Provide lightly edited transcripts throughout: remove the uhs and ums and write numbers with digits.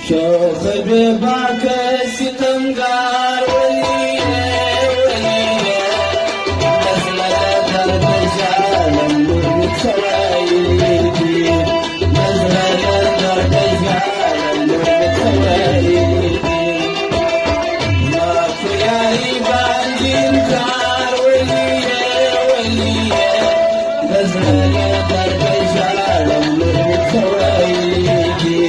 شوخ بباك ستمقار وليه نزل درب جالم نور سوايلي نزل درب جالم نور سوايلي ما خياري باندين كار وليه نزل درب جالم نور سوايلي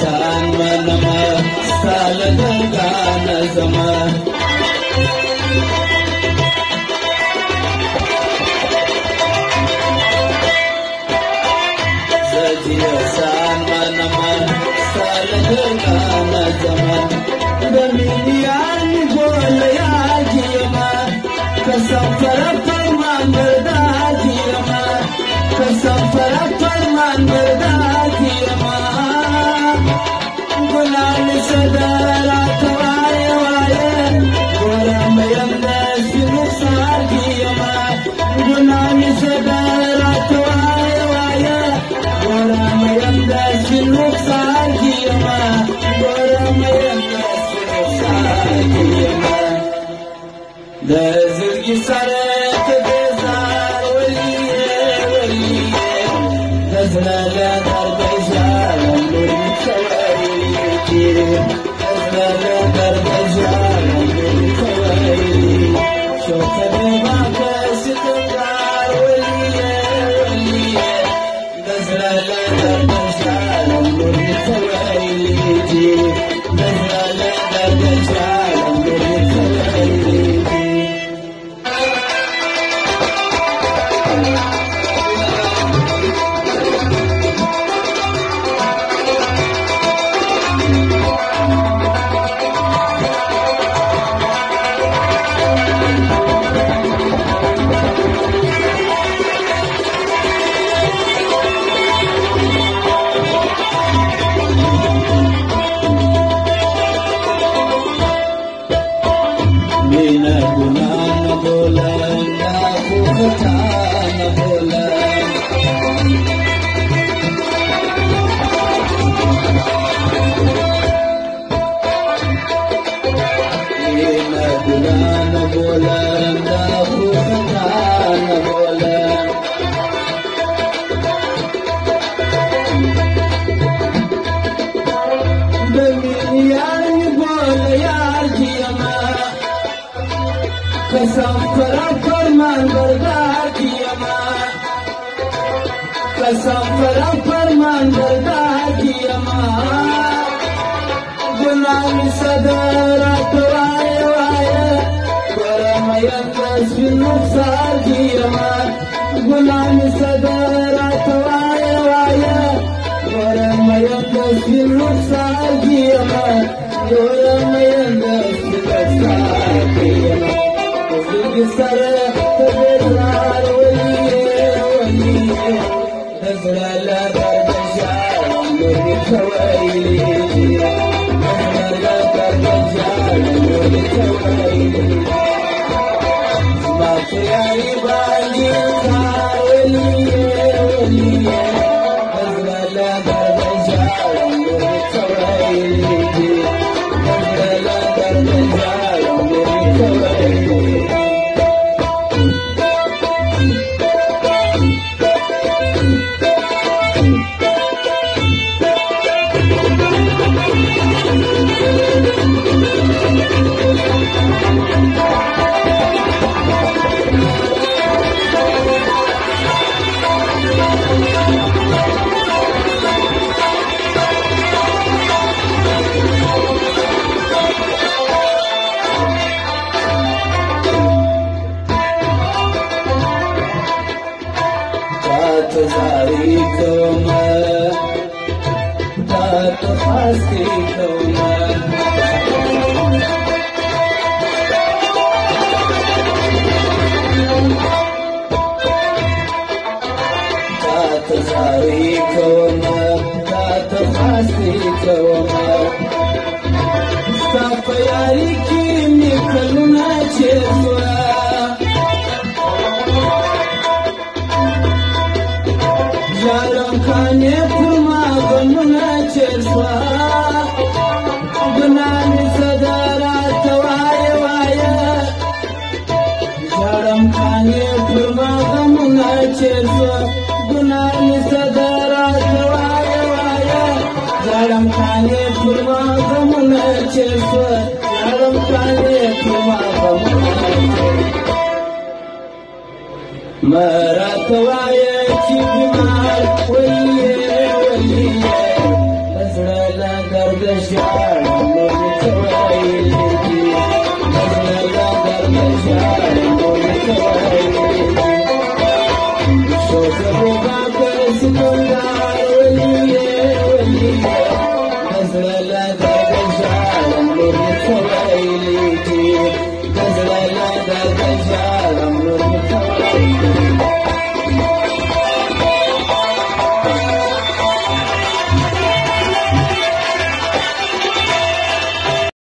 San manama saladana zaman Zajiya san manama saladana zaman Bermilian boleh ajima Kesafara perman berdajima Kesafara perman berdajima गुलाम सदरा कवाए वाये गुलाम यमदस नुकसार किया गुलाम सदरा कवाए वाये गुलाम यमदस नुकसार किया गुलाम यमदस नुकसार किया दर्ज़ की सरत बेजार वलिये नज़र दर बेजार नूर أزمنا درب جال بالكوالي شوف بباك ستمقار وليه نزل درب جال بالكوالي نزل درب جال بالكوالي Bina guna na bola, na kukata na bola. Bina guna na bola, na kukata na bola. Bemilian bola yar kiyama. कसम करा फरमान बरदार किया माँ कसम करा फरमान बरदार किया माँ गुलाम सदरा वाये वाये गरम यंदस नुकसार किया माँ गुलाम सदरा वाये वाये गरम यंदस नुकसार किया माँ गरम यंदस नुकसार किया माँ سر تبرار وليه نزل على درب جال نور الكوالي نزل على درب جال نور الكوالي ما خياري بالي كار وليه نزل على درب جال نور الكوالي نزل على درب جال نور الكوالي ته خاستې کومه تا ته زارۍ کومه تا ته خاستې کومه ستا په یاري کې مې کلونه چېر شوه ژاړم کاڼې پر ما غمونه چېر شوه ګناه مې څه ده راته وایه وایه ژاړم کاڼې پر ما غمونه چېر شوه ګناه مې څه ده راته وایه وایه ژاړم کاڼې پر ما غمونه چېر شوه ژاړم کاڼې پر ما غمونه مه راته وایه چې بیمار ولې ولې د زړه له درده ژاړم